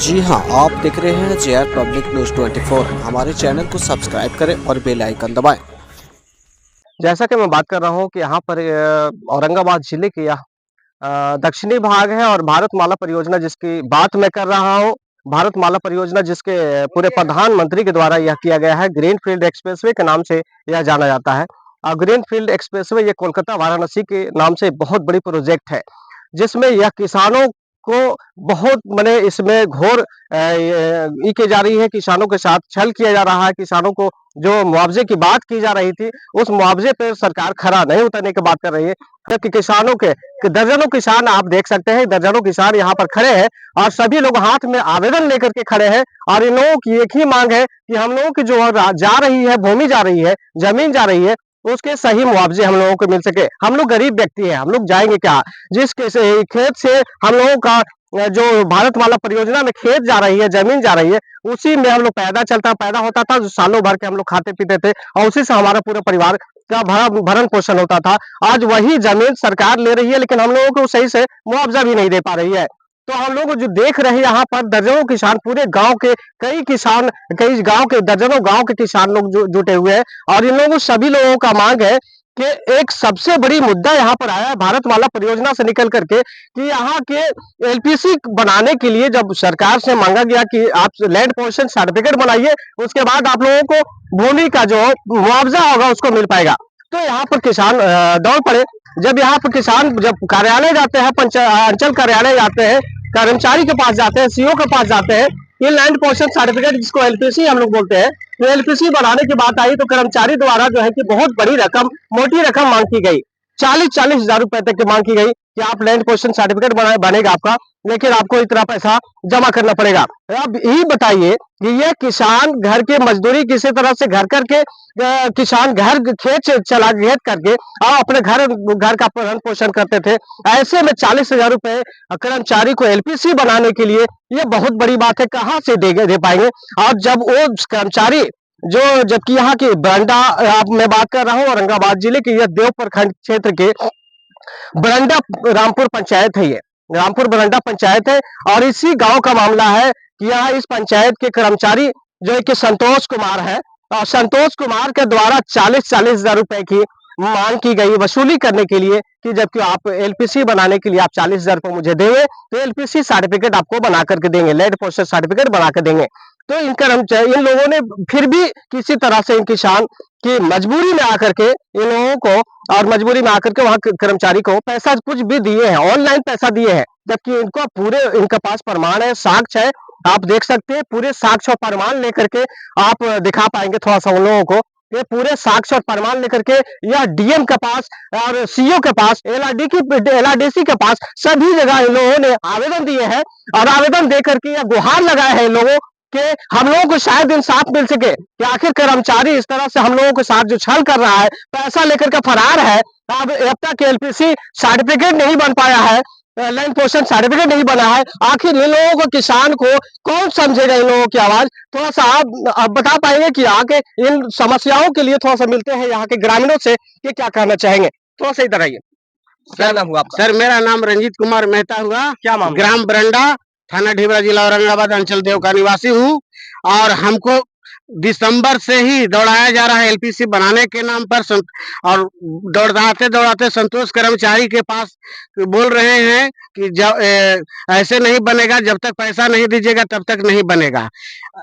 जी हां, आप देख रहे हैं जेआर पब्लिक न्यूज़ 24। हमारे चैनल को सब्सक्राइब करें और बेल आइकन दबाएं। जैसा कि मैं बात कर रहा हूँ कि यहाँ पर औरंगाबाद जिले के यह दक्षिणी भाग है और भारतमाला परियोजना जिसकी बात मैं कर रहा हूँ। भारतमाला परियोजना जिसके पूरे प्रधानमंत्री के द्वारा यह किया गया है। ग्रीनफील्ड एक्सप्रेसवे के नाम से यह जाना जाता है। ग्रीनफील्ड एक्सप्रेसवे ये कोलकाता वाराणसी के नाम से बहुत बड़ी प्रोजेक्ट है, जिसमें यह किसानों को बहुत माने इसमें घोर ये की जा रही है, किसानों के साथ छल किया जा रहा है। किसानों को जो मुआवजे की बात की जा रही थी, उस मुआवजे पे सरकार खरा नहीं उतरने की बात कर रही है। जबकि किसानों के कि दर्जनों किसान आप देख सकते हैं, दर्जनों किसान यहाँ पर खड़े हैं और सभी लोग हाथ में आवेदन लेकर के खड़े हैं। और इन लोगों की एक ही मांग है कि हम लोगों की जो जा रही है, भूमि जा रही है, जमीन जा रही है, उसके सही मुआवजे हम लोगों को मिल सके। हम लोग गरीब व्यक्ति हैं, हम लोग जाएंगे क्या? जिस खेत से हम लोगों का जो भारतमाला परियोजना में खेत जा रही है, जमीन जा रही है, उसी में हम लोग पैदा होता था, जो सालों भर के हम लोग खाते पीते थे और उसी से हमारा पूरा परिवार का भरण पोषण होता था। आज वही जमीन सरकार ले रही है, लेकिन हम लोगों को सही से मुआवजा भी नहीं दे पा रही है। तो हम लोग जो देख रहे हैं यहाँ पर, दर्जनों किसान, पूरे गांव के कई किसान, कई गांव के दर्जनों गांव के किसान लोग जुटे हुए हैं। और इन लोगों सभी लोगों का मांग है कि एक सबसे बड़ी मुद्दा यहाँ पर आया है भारतमाला परियोजना से निकल करके, कि यहाँ के एलपीसी बनाने के लिए जब सरकार से मांगा गया कि आप लैंड पोजीशन सर्टिफिकेट बनाइए, उसके बाद आप लोगों को भूमि का जो मुआवजा होगा उसको मिल पाएगा। तो यहाँ पर किसान दौड़ पड़े। जब यहाँ पर किसान जब कार्यालय जाते हैं, अंचल कार्यालय जाते हैं, कर्मचारी के पास जाते हैं, सीओ के पास जाते हैं, ये लैंड पोजीशन सर्टिफिकेट जिसको एलपीसी हम लोग बोलते हैं, तो एलपीसी बनाने की बात आई तो कर्मचारी द्वारा जो है कि बहुत बड़ी रकम, मोटी रकम मांग की गई। 40-40 हजार रुपए तक की मांग की गई कि आप लैंड पोजीशन सर्टिफिकेट बनेगा आपका, लेकिन आपको इतना पैसा जमा करना पड़ेगा। अब यही बताइए कि ये किसान घर के मजदूरी किसी तरह से घर करके, किसान घर खेत चला खेत करके और अपने घर घर का भरण पोषण करते थे। ऐसे में 40 हजार रुपए कर्मचारी को एलपीसी बनाने के लिए, ये बहुत बड़ी बात है, कहाँ से दे पाएंगे? और जब वो कर्मचारी जो, जबकि यहाँ की बरंडा, आप मैं बात कर रहा हूँ औरंगाबाद जिले के, यह देव प्रखंड क्षेत्र के बरंडा रामपुर पंचायत है, ये रामपुर बरंडा पंचायत है। और इसी गांव का मामला है कि यहाँ इस पंचायत के कर्मचारी जो है कि संतोष कुमार है, और संतोष कुमार के द्वारा 40-40 हजार रुपए की मांग की गई वसूली करने के लिए, कि जबकि आप एलपीसी बनाने के लिए आप 40 हजार रुपए मुझे देंगे तो एलपीसी सर्टिफिकेट आपको बना करके देंगे, लैंड पोजीशन सर्टिफिकेट बना कर देंगे। तो इन कर्मचारी, इन लोगों ने फिर भी किसी तरह से इन किसान की मजबूरी में आकर के इन लोगों को, और मजबूरी में आकर के वहां कर्मचारी को पैसा कुछ भी दिए हैं, ऑनलाइन पैसा दिए हैं। जबकि इनको पूरे, इनके पास प्रमाण है, साक्ष्य है, आप देख सकते हैं, पूरे साक्ष्य और प्रमाण लेकर के आप दिखा पाएंगे थोड़ा सा उन लोगों को। ये पूरे साक्ष्य और प्रमाण लेकर के यह डीएम के पास और सीओ के पास, एलआरडीसी के पास, सभी जगह इन लोगों ने आवेदन दिए हैं। और आवेदन दे करके यह गुहार लगाए हैं इन लोगों कि हम लोगों को शायद इंसाफ मिल सके, कि आखिर कर्मचारी इस तरह से हम लोगों के साथ जो छल कर रहा है, पैसा लेकर के फरार है। अब तक एलपीसी सर्टिफिकेट नहीं बन पाया है, लैंड पोजीशन सर्टिफिकेट नहीं बना है। आखिर इन लोगों को, किसान को कौन समझेगा इन लोगों की आवाज? थोड़ा सा आप बता पाएंगे कि आके इन समस्याओं के लिए थोड़ा सा मिलते हैं यहाँ के ग्रामीणों से, कि क्या कहना चाहेंगे? थोड़ा सा इधर आइए। क्या नाम हुआ आपका? सर, मेरा नाम रंजीत कुमार मेहता हुआ। क्या मामला? ग्राम बरंडा, थाना ढिबरा, जिला औरंगाबाद, अंचल देव का निवासी हूँ। और हमको दिसंबर से ही दौड़ाया जा रहा है एलपीसी बनाने के नाम पर। और दौड़ाते दौड़ाते संतोष कर्मचारी के पास बोल रहे हैं कि जब ऐसे नहीं बनेगा, जब तक पैसा नहीं दीजिएगा तब तक नहीं बनेगा।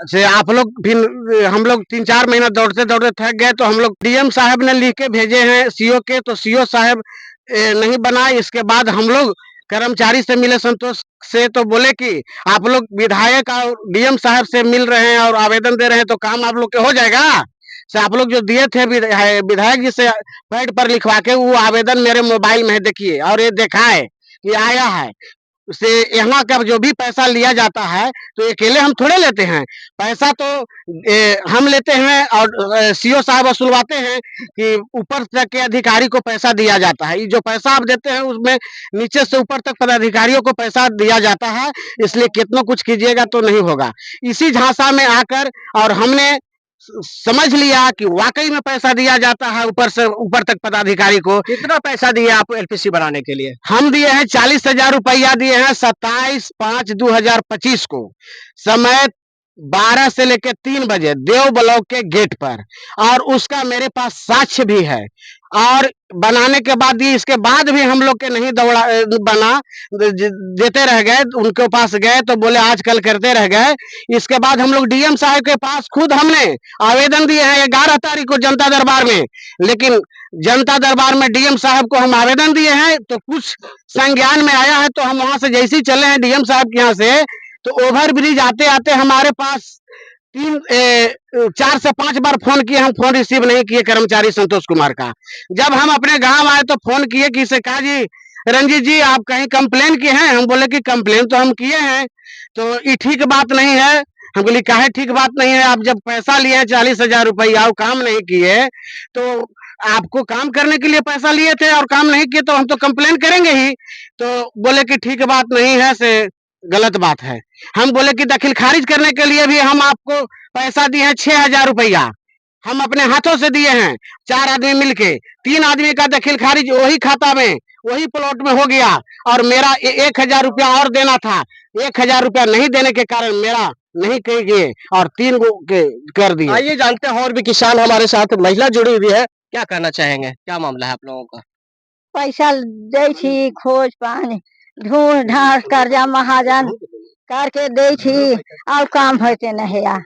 से आप लोग फिर हम लोग 3-4 महीना दौड़ते दौड़ते थक गए, तो हम लोग डीएम साहब ने लिख के भेजे हैं सीओ के, तो सीओ साहब नहीं बनाए। इसके बाद हम लोग कर्मचारी से मिले, संतोष से, तो बोले कि आप लोग विधायक और डीएम साहब से मिल रहे हैं और आवेदन दे रहे हैं, तो काम आप लोग के हो जाएगा। से आप लोग जो दिए थे विधायक जी से पैड पर लिखवा के, वो आवेदन मेरे मोबाइल में है, देखिए, और ये देखा है कि आया है। से यहाँ का जो भी पैसा लिया जाता है, तो अकेले हम थोड़े लेते हैं पैसा, तो हम लेते हैं और सीओ साहब वसूलवाते हैं, कि ऊपर तक के अधिकारी को पैसा दिया जाता है। ये जो पैसा आप देते हैं उसमें नीचे से ऊपर तक पदाधिकारियों को पैसा दिया जाता है, इसलिए कितना कुछ कीजिएगा तो नहीं होगा। इसी झांसा में आकर और हमने समझ लिया कि वाकई में पैसा दिया जाता है ऊपर से ऊपर तक पदाधिकारी को। कितना पैसा दिए आप एलपीसी बनाने के लिए? हम दिए हैं 40,000 रुपया दिए हैं 27/5/2025 को, समय 12 से लेकर 3 बजे देव ब्लॉक के गेट पर, और उसका मेरे पास साक्ष्य भी है। और बनाने के बाद भी, इसके बाद भी हम लोग के नहीं दौड़ा बना, देते रह गए, उनके पास गए तो बोले आज कल करते रह गए। इसके बाद हम लोग डीएम साहब के पास खुद हमने आवेदन दिए हैं 11 तारीख को जनता दरबार में, लेकिन जनता दरबार में डीएम साहब को हम आवेदन दिए हैं तो कुछ संज्ञान में आया है, तो हम वहां से जैसे ही चले हैं डीएम साहब के यहाँ से, तो ओवर ब्रिज आते आते हमारे पास 4 से 5 बार फोन किए, हम फोन रिसीव नहीं किए कर्मचारी संतोष कुमार का। जब हम अपने गांव आए तो फोन किए कि से कहा जी रंजीत जी आप कहीं कंप्लेन किए हैं? हम बोले कि कंप्लेन तो हम किए हैं, तो ये ठीक बात नहीं है। हम बोले काहे ठीक बात नहीं है, आप जब पैसा लिए 40,000 रुपया और काम नहीं किए, तो आपको काम करने के लिए पैसा लिए थे और काम नहीं किए तो हम तो कंप्लेन करेंगे ही। तो बोले कि ठीक बात नहीं है, से गलत बात है। हम बोले कि दखल खारिज करने के लिए भी हम आपको पैसा दिए हैं 6,000 रुपया, हम अपने हाथों से दिए हैं, 4 आदमी मिलके। 3 आदमी का दखल खारिज वही खाता में, वही प्लॉट में हो गया, और मेरा 1,000 रुपया और देना था। 1,000 रुपया नहीं देने के कारण मेरा नहीं कह गए और 3 गो के कर दिए। आइए जानते हैं, और भी किसान हमारे साथ महिला जुड़ी हुई है, क्या कहना चाहेंगे, क्या मामला है आप लोगों का? पैसा दै छी खोज पानी ढूंढ ढांढ कर्जा महाजन करके दै छी और काम होते नहीं या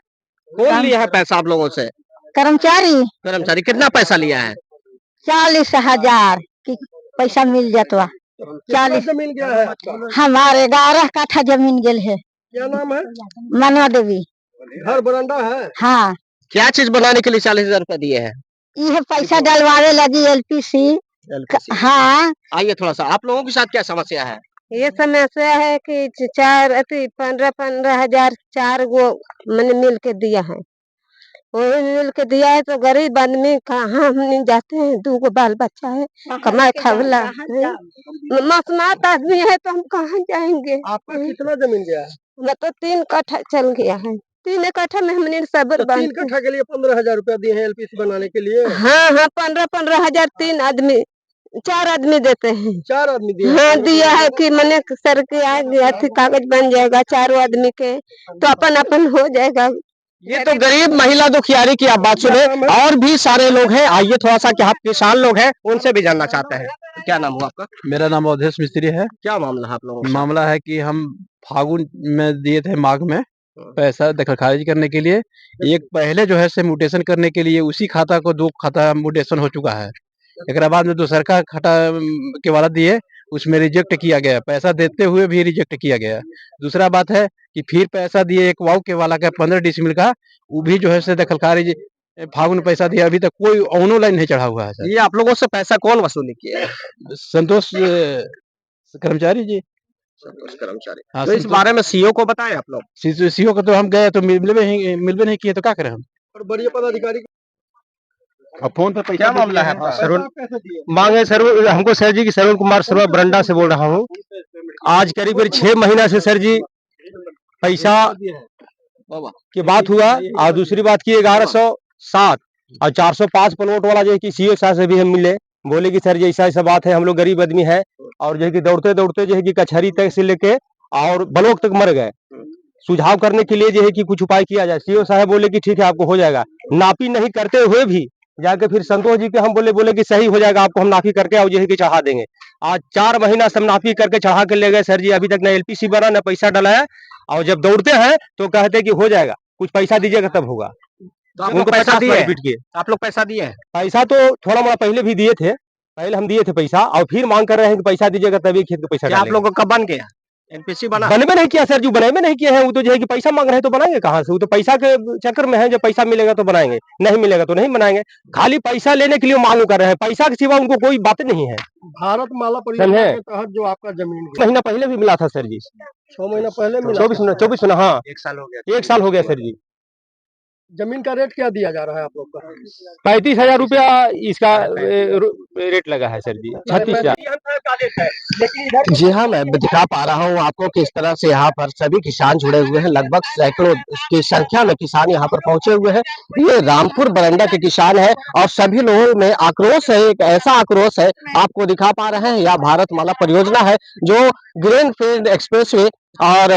कौन लिया है पैसा आप लोगों से? कर्मचारी कर्मचारी कितना पैसा लिया है? 40,000 की पैसा मिल जाता। 40 जमीन गया है? हमारे 11 काठा जमीन गेल है। क्या नाम है? मनवा देवी। घर बरामदा है? हाँ, क्या चीज बनाने के लिए 40,000 रुपया दिए हैं? ये पैसा डलवाने लगी एलपीसी। हाँ, आइए थोड़ा सा, आप लोगों के साथ क्या समस्या है? ये समस्या है कि 15,000 4 गो मैंने मिल के दिया है, वही मिल के दिया है, तो गरीब आदमी कहाँ हम जाते हैं, 2 गो बाल बच्चा है, कमाए खावला मसनात आदमी है, तो हम कहाँ जाएंगे। आपका कितना जमीन गया है? मैं तो 3 कट्ठा चल गया है, 3 कट्ठा में हमने सब तो 3 कट्ठा के लिए 15,000 रुपया दिए हैं एलपीसी बनाने के लिए? हाँ 15,000 3 आदमी 4 आदमी देते हैं। 4 आदमी दिए? हाँ दिया है कि मैंने सर के आ गया थी, कागज बन जाएगा 4 आदमी के, तो अपन अपन हो जाएगा। ये तो गरीब महिला दुखियारी की आप बात सुने, और भी सारे लोग हैं, आइए थोड़ा सा, क्या आप किसान लोग हैं, उनसे भी जानना चाहते हैं। क्या नाम हुआ आपका? मेरा नाम अवधेश मिस्त्री है। क्या मामला है आप लोगों का? मामला है कि हम फागुन में दिए थे माघ में पैसा दखल खारिज करने के लिए। एक पहले जो है से म्यूटेशन करने के लिए उसी खाता को 2 खाता म्यूटेशन हो चुका है। एक बाद में दूसर का खाता के वाला दिए, उसमें रिजेक्ट किया गया, पैसा देते हुए भी रिजेक्ट किया गया। दूसरा बात है कि फिर पैसा दिए एक वाव के वाला का 15 डिसमिल का, वो भी जो है से दखल खारिज फागुन में पैसा दिया, अभी तक कोई ऑनलाइन नहीं चढ़ा हुआ है सर। ये आप लोगों से पैसा कौन वसूली किया है? संतोष कर्मचारी जी। संतोष कर्मचारी। हाँ, तो इस संतोष- बारे में सीओ को बताएं आप लोग? सीओ को तो हम गए तो मिलबे नहीं किए, तो क्या करें हम। और बड़े पदाधिकारी अब फोन पे पैसा क्या मामला है? मांगे सर, हमको सर जी की सरवण कुमार सर्वा बरंडा से बोल रहा हूँ। आज करीब 6 महीना से सर जी पैसा की बात हुआ, और दूसरी बात की 1107 और 405 प्लॉट वाला जो है कि सीओ साहब से भी हम मिले, बोले कि सर जी ऐसा ऐसा बात है, हम लोग गरीब आदमी है, और जो है कि दौड़ते दौड़ते जो है कि कचहरी तक से लेके और ब्लॉक तक मर गए। सुझाव करने के लिए जो है कि कुछ उपाय किया जाए। सीओ साहब बोले कि ठीक है आपको हो जाएगा। नापी नहीं करते हुए भी जाके फिर संतोष जी के हम बोले कि सही हो जाएगा, आपको हम नापी करके और जो है कि चढ़ा देंगे। आज 4 महीना से हम नापी करके चढ़ा के ले गए सर जी, अभी तक ना एलपीसी बना ना पैसा डलाया, और जब दौड़ते हैं तो कहते कि हो जाएगा, कुछ पैसा दीजिएगा तब होगा। तो आप लोग उनको पैसा 50 दिए? पीट किए। आप लोग पैसा दिए हैं? पैसा तो थोड़ा मोड़ा पहले भी दिए थे, पहले हम दिए थे पैसा, और फिर मांग कर रहे हैं कि पैसा दीजिएगा तभी खेत का पैसा क्या आप डालेंगे। लोगों का कब बन गया एलपीसी बना? बनबे नहीं किया सर जी, बनबे नहीं किए हैं। वो तो जो है कि पैसा मांग रहे हैं तो बनाएंगे कहाँ से, वो तो पैसा के चक्कर में है, जब पैसा मिलेगा तो बनाएंगे, नहीं मिलेगा तो नहीं बनाएंगे। खाली पैसा लेने के लिए मांग कर रहे हैं, पैसा के सिवा उनको कोई बात नहीं है। भारत माला परियोजना के तहत जो आपका जमीन महीना पहले भी मिला था सर जी, 6 महीना पहले मिला? 24 हाँ, 1 साल हो गया? 1 साल हो गया सर जी। जमीन का रेट क्या दिया जा रहा है आप लोग का? 35,000 रुपया इसका रेट लगा है सर जी। 36,000। जी हाँ, मैं दिखा पा रहा हूँ आपको किस तरह से यहाँ पर सभी किसान जुड़े हुए हैं। लगभग सैकड़ों की संख्या में किसान यहाँ पर पहुंचे हुए हैं। ये रामपुर बरंडा के किसान है और सभी लोगों में आक्रोश है, एक ऐसा आक्रोश है आपको दिखा पा रहे हैं। यह भारतमाला परियोजना है जो ग्रीनफील्ड एक्सप्रेसवे और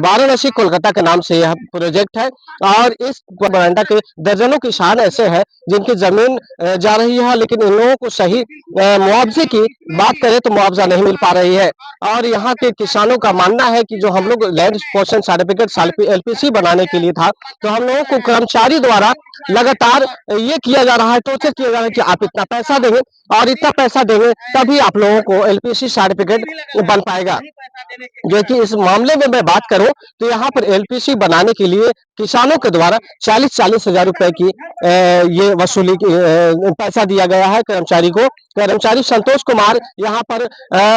वाराणसी कोलकाता के नाम से यह प्रोजेक्ट है। और इस बरंडा के दर्जनों किसान ऐसे हैं जिनकी जमीन जा रही है, लेकिन इन लोगों को सही मुआवजे की बात करें तो मुआवजा नहीं मिल पा रही है। और यहाँ के किसानों का मानना है कि जो हम लोग लैंड पोर्शन सर्टिफिकेट एलपीसी बनाने के लिए था, तो हम लोगों को कर्मचारी द्वारा लगातार ये किया जा रहा है, टॉर्चर किया जा रहा है कि आप इतना पैसा देंगे और इतना पैसा देंगे तभी आप लोगों को एलपीसी सर्टिफिकेट बन पाएगा। जो कि इस मामले में मैं बात करूं तो यहाँ पर एलपीसी बनाने के लिए किसानों के द्वारा 40-40 हजार रुपए की ये वसूली पैसा दिया गया है कर्मचारी को। कर्मचारी संतोष कुमार यहाँ पर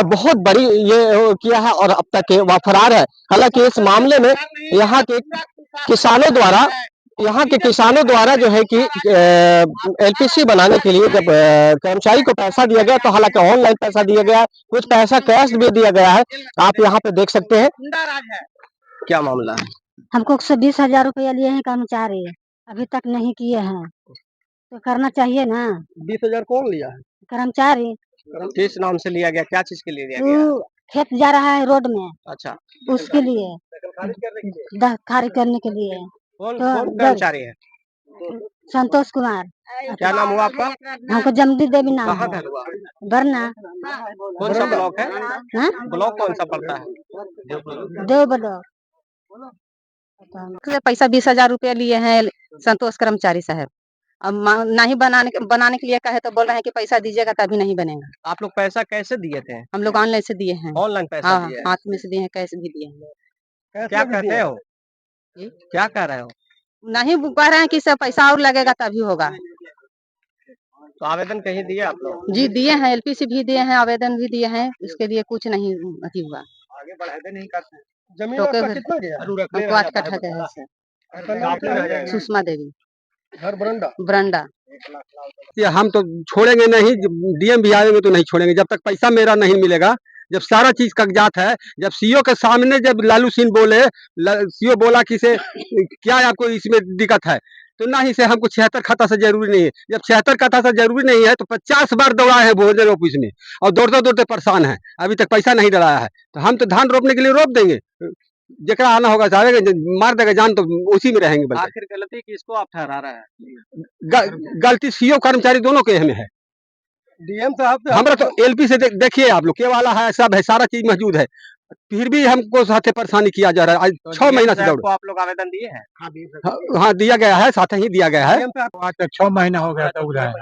बहुत बड़ी ये किया है और अब तक वह फरार है। हालांकि इस मामले में यहाँ के किसानों द्वारा जो है कि एलपीसी बनाने के लिए जब कर्मचारी को पैसा दिया गया, तो हालांकि ऑनलाइन पैसा दिया गया है, कुछ पैसा कैश भी दिया गया है। आप यहाँ पे देख सकते हैं क्या मामला है। हमको 120 हजार रुपया लिए हैं कर्मचारी, अभी तक नहीं किए हैं, तो करना चाहिए ना। 20,000 कौन लिया है? कर्मचारी किस नाम से लिया गया, क्या चीज के लिए लिया गया? वो खेत जा रहा है रोड में, अच्छा, उसके लिए खारिज करने के लिए। कौन तो कौन कर्मचारी है? संतोष कुमार। क्या नाम हुआ आपका? हमको जमदी देवी नाम कहाँ है। घर हुआ? बरना कौन सा ब्लॉक है? हाँ? ब्लॉक कौन सा पड़ता है? देव बड़ो। पैसा 20,000 रुपया लिए हैं संतोष कर्मचारी साहब। अब नहीं बनाने के लिए कहे तो बोल रहे हैं कि पैसा दीजिएगा तभी नहीं बनेगा। आप लोग पैसा कैसे दिए थे? हम लोग ऑनलाइन से दिए हैं। ऑनलाइन पैसा हाँ, दिए? हाथ में से दिए हैं, कैश भी दिए हैं। क्या कहते हो? क्या कह रहे हो? नहीं कह रहे हैं कि सब पैसा और लगेगा तभी होगा। तो आवेदन कहीं दिए आप लोग? जी दिए हैं, एलपीसी भी दिए हैं, आवेदन भी दिए हैं, उसके लिए कुछ नहीं अति हुआ। आगे बढ़ाते नहीं करते। जमीन तो आपका कितना गया? हमको 8 कट्ठा गया है। सुषमा देवी, घर बरंडा। बरंडा। ये हम तो छोड़ेंगे नहीं, डीएम भी आएंगे तो नहीं छोड़ेंगे जब तक पैसा मेरा नहीं मिलेगा। जब सारा चीज कागजात है, जब सीओ के सामने जब लालू सिंह बोले, सीओ बोला कि से क्या आपको इसमें दिक्कत है, तो नहीं से हमको 76 खाता से जरूरी नहीं है। जब 76 खाता से जरूरी नहीं है तो 50 बार दौड़ाए हैं भोजन ऑफिस में और दौड़ते दौड़ते परेशान है, अभी तक पैसा नहीं डलाया है। तो हम तो धान रोपने के लिए रोप देंगे, जरा आना होगा चाहेगा मार देगा जान, तो उसी में रहेंगे। आखिर गलती किसको आप ठहरा रहे हैं? गलती सीओ कर्मचारी दोनों के हमें है। डीएम साहब हमारा तो एलपी से देखिए आप लोग, के वाला है, सब है, सारा चीज मौजूद है, फिर भी हमको साथे परेशानी किया जा रहा है। आज 6 महीना से दौड़। आप लोग आवेदन दिए हैं? हाँ दिया गया है, साथ ही दिया गया है। आज तक 6 महीना हो गया था उधर।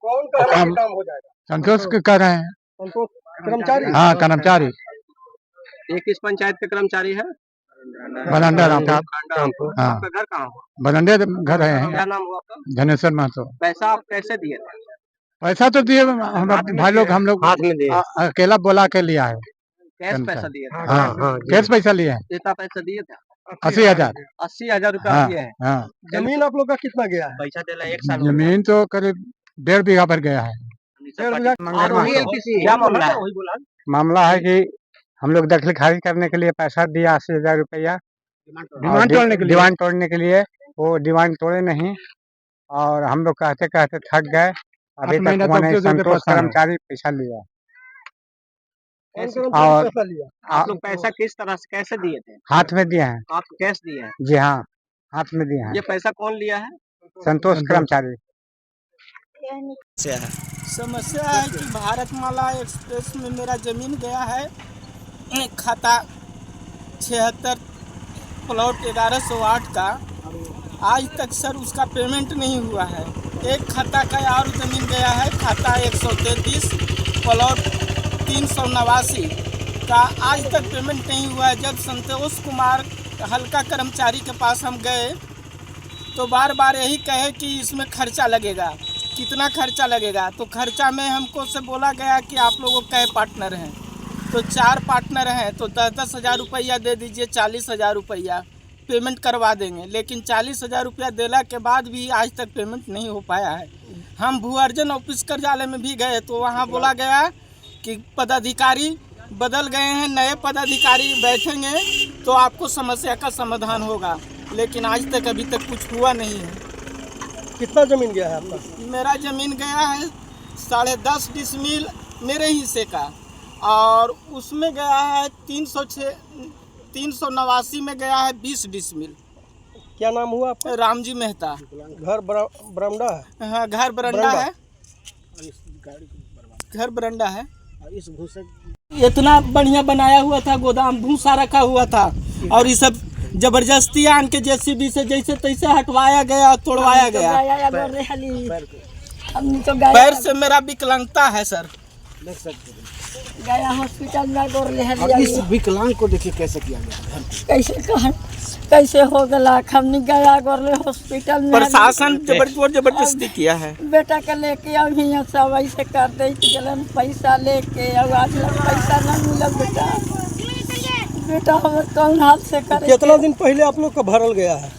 कौन कर रहा है काम हो जाएगा? संतोष के कर रहे हैं। संतोष कर्मचारी? हाँ, कर्मचारी। ये किस पंचायत के कर्मचारी है? बरंडा रामपुर। हाँ, आपका घर कहाँ हुआ? बरंडे घर है। क्या नाम हुआ आपका? धनेश्वर महतो। पैसा आप कैसे दिए थे? पैसा तो दिए भाई लोग, हम लोग हाथ में दिए? अकेला बोला के लिया है। कैश पैसा दिए थे? हाँ, कैश पैसा लिए हैं। कितना पैसा दिए थे? 80,000। 80,000 रुपया हाँ, दिए हैं। हाँ। जमीन आप लोग का कितना गया है? पैसा देना 1 साल जमीन तो करीब 1.5 बीघा पर गया है। क्या मामला है? मामला है कि हम लोग दखल खारिज करने के लिए पैसा दिया 80,000 रुपया, डिमांड तोड़ने के लिए। वो डिमांड तोड़े नहीं और हम लोग कहते कहते थक गए। अभी तक उन्होंने संतोष कर्मचारी पैसा लिया। और आप लोग पैसा किस तरह से कैसे दिए थे? हाथ में दिए हैं। आप कैश दिए हैं? जी हाँ, हाथ में दिए हैं। ये पैसा कौन लिया है? संतोष कर्मचारी। समस्या है कि भारतमाला एक्सप्रेस में मेरा ज़मीन गया है, खाता 76 प्लॉट 1108 का। आज तक सर उसका पेमेंट नहीं हुआ है। एक खाता का और ज़मीन गया है, खाता 133 प्लॉट 389 का, आज तक पेमेंट नहीं हुआ है। जब संतोष कुमार हल्का कर्मचारी के पास हम गए तो बार बार यही कहे कि इसमें खर्चा लगेगा, कितना खर्चा लगेगा। तो खर्चा में हमको से बोला गया कि आप लोगों के पार्टनर हैं, तो 4 पार्टनर हैं, तो 10-10 हज़ार रुपया दे दीजिए, 40,000 रुपया। पेमेंट करवा देंगे, लेकिन 40,000 रुपया देला के बाद भी आज तक पेमेंट नहीं हो पाया है। हम भू अर्जन ऑफिस कार्यालय में भी गए तो वहाँ बोला गया कि पदाधिकारी बदल गए हैं, नए पदाधिकारी बैठेंगे तो आपको समस्या का समाधान होगा, लेकिन आज तक अभी तक कुछ हुआ नहीं है। कितना जमीन गया है आपका? मेरा ज़मीन गया है 10.5 डिसमिल मेरे हिस्से का, और उसमें गया है 389 में गया है 20 डिसमिल। क्या नाम हुआ आपका? रामजी मेहता। घर बरामदा है? हाँ, घर बरंडा है, घर बरंडा है। इस भूसे इतना बढ़िया बनाया हुआ था, गोदाम भूसा रखा हुआ था, और ये सब जबरदस्ती आन के जेसीबी से जैसे तैसे हटवाया गया, तोड़वाया गया। पैर से मेरा विकलांगता है सर। गया हॉस्पिटल में गोर ले इस विकलांग को देखिए कैसे किया गया, कैसे हो गला। हमने गया गोर ले हॉस्पिटल में, प्रशासन जबरदस्ती किया है। बेटा के लेके अब यहाँ सब ऐसे कर दे कि गलन पैसा लेके, अब आज पैसा न मिला बेटा हम कौन हाल से करे। कितना दिन पहले आप लोग का भरल गया है?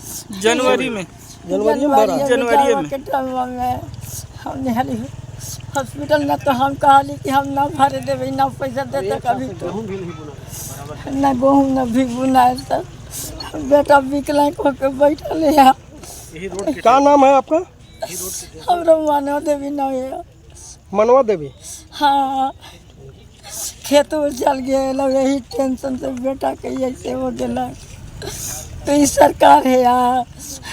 जनवरी में जनवरी में हमने हाली हॉस्पिटल में तो हम कहली कि हम ना भरे देवे, ना पैसा देते कभी, तो ना गेहूँ न भी बुनाए सर। बेटा विकलांग होकर बैठल है। क्या नाम है आपका? हमरा मनवा देवी ना है। मनवा देवी? हाँ, खेत जल गए, यही टेंशन से बेटा के ऐसे हो गया। तो ये सरकार है यार,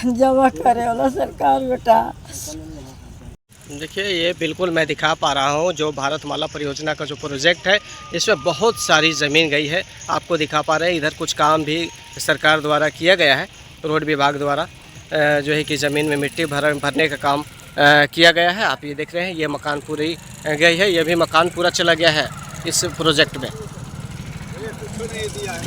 जमा करे वाला सरकार बेटा। देखिए ये बिल्कुल मैं दिखा पा रहा हूँ जो भारतमाला परियोजना का जो प्रोजेक्ट है, इसमें बहुत सारी ज़मीन गई है, आपको दिखा पा रहे हैं। इधर कुछ काम भी सरकार द्वारा किया गया है, रोड विभाग द्वारा जो है कि ज़मीन में मिट्टी भरने का काम किया गया है। आप ये देख रहे हैं, ये मकान पूरी गई है, ये भी मकान पूरा चला गया है इस प्रोजेक्ट में।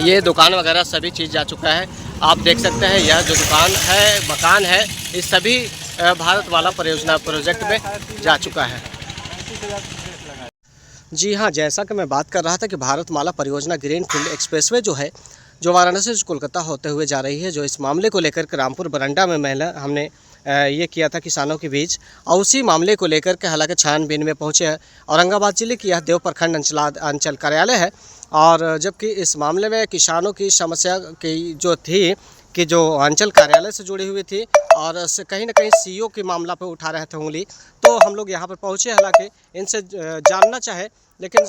ये दुकान वगैरह सभी चीज़ जा चुका है। आप देख सकते हैं यह जो दुकान है, मकान है, ये सभी भारतमाला परियोजना प्रोजेक्ट में जा चुका है। जी हाँ, जैसा कि मैं बात कर रहा था कि भारतमाला परियोजना ग्रीनफील्ड एक्सप्रेसवे जो है, जो वाराणसी से कोलकाता होते हुए जा रही है, जो इस मामले को लेकर के रामपुर बरंडा में हमने ये किया था किसानों के बीच, और उसी मामले को लेकर के हालांकि छानबीन में पहुँचे हैं। औरंगाबाद जिले की यह देव प्रखंड अंचल कार्यालय है, और जबकि इस मामले में किसानों की समस्या की जो थी कि जो अंचल कार्यालय से जुड़ी हुई थी, और कहीं ना कहीं सीईओ के मामला पर उठा रहे थे उंगली, तो हम लोग यहाँ पर पहुँचे। हालांकि इनसे जानना चाहे, लेकिन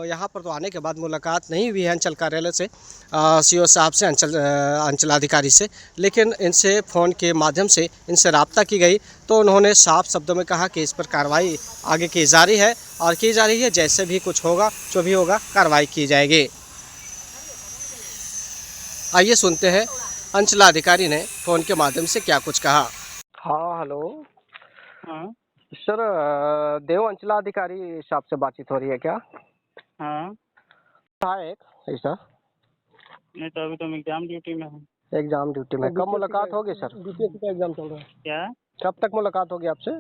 यहाँ पर तो आने के बाद मुलाकात नहीं हुई है अंचल कार्यालय से, सीईओ साहब से, अंचलाधिकारी से, लेकिन इनसे फ़ोन के माध्यम से इनसे रब्ता की गई तो उन्होंने साफ शब्दों में कहा कि इस पर कार्रवाई आगे की जारी है और की जा रही है, जैसे भी कुछ होगा, जो भी होगा, कार्रवाई की जाएगी। आइए सुनते हैं अंचलाधिकारी ने फ़ोन के माध्यम से क्या कुछ कहा। हाँ, हेलो। हाँ सर, देव अंचलाधिकारी साहब से बातचीत हो रही है क्या? हाँ। था एक ऐसा। नहीं तो अभी तो हम एग्जाम ड्यूटी में हूँ। एग्जाम ड्यूटी में कब मुलाकात होगी सर? बीपीएससी का एग्जाम चल रहा है। क्या? कब तक मुलाकात होगी आपसे?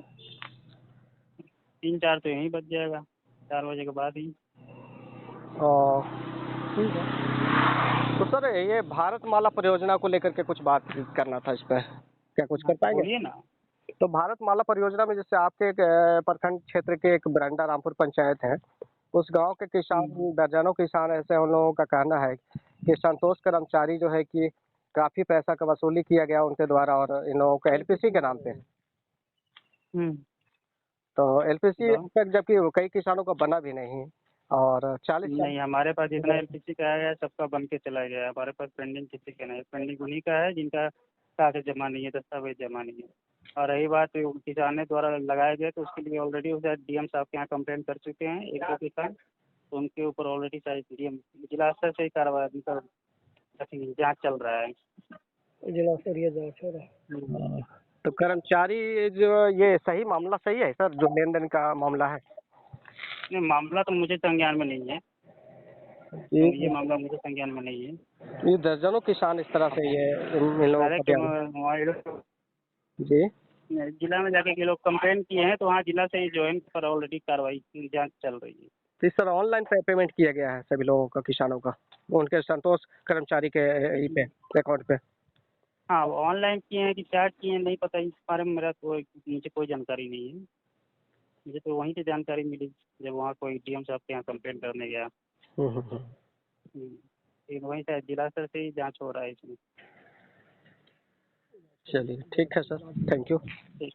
3-4 तो यहीं बच जाएगा, 4 बजे के बाद ही। ठीक है। तो सर ये भारतमाला परियोजना को लेकर के कुछ बात करना था, इस पर क्या कुछ कर पाएंगे? बोलिए ना। तो भारतमाला परियोजना में जैसे आपके एक प्रखंड क्षेत्र के एक बरंडा रामपुर पंचायत है, उस गांव के किसान, दर्जनों किसान ऐसे उन लोगों का कहना है कि संतोष कर्मचारी जो है कि काफ़ी पैसा का वसूली किया गया उनके द्वारा, और इन लोगों को एलपीसी के नाम पे। तो एलपीसी तक जबकि कई किसानों का बना भी नहीं, और 40 नहीं, हमारे पास जितना एलपीसी का आया है सबका बन के चला गया है। हमारे पास पेंडिंग किसी का नहीं है। पेंडिंग उन्हीं का है जिनका कागज जमा नहीं है, दस्तावेज जमा नहीं है। और रही बात किसानों द्वारा लगाए गए, तो उसके लिए ऑलरेडी डीएम साहब के यहाँ कंप्लेन कर चुके हैं 1-2 किसान, तो उनके ऊपर ऑलरेडी डीएम जिला स्तर से ही कार्रवाई जाँच चल रहा है। जिला स्तरीय जांच हो रहा है। तो कर्मचारी जो ये सही मामला सही है सर, जो लेन देन का मामला है? नहीं, मामला तो मुझे संज्ञान में नहीं है। ये मामला मुझे संज्ञान में नहीं है। ये दर्जनों किसान इस तरह से ये इन लोगों को जी जिला में जाके ये लोग कंप्लेन किए हैं, तो वहाँ जिला से ज्वाइन पर ऑलरेडी कार्रवाई जांच चल रही है। तो इस तरह ऑनलाइन पेमेंट किया गया है सभी लोगों का, किसानों का, उनके संतोष कर्मचारी के पे अकाउंट पे? हाँ, वो ऑनलाइन किए हैं कि चैट किए हैं नहीं पता, इस बारे में मुझे कोई जानकारी नहीं है। मुझे तो वहीं से जानकारी मिली जब वहाँ कोई डीएम साहब के यहाँ कंप्लेंट करने गया। लेकिन वहीं से जिला स्तर से ही जांच हो रहा है इसमें। चलिए ठीक है सर, थैंक यू। ठीक।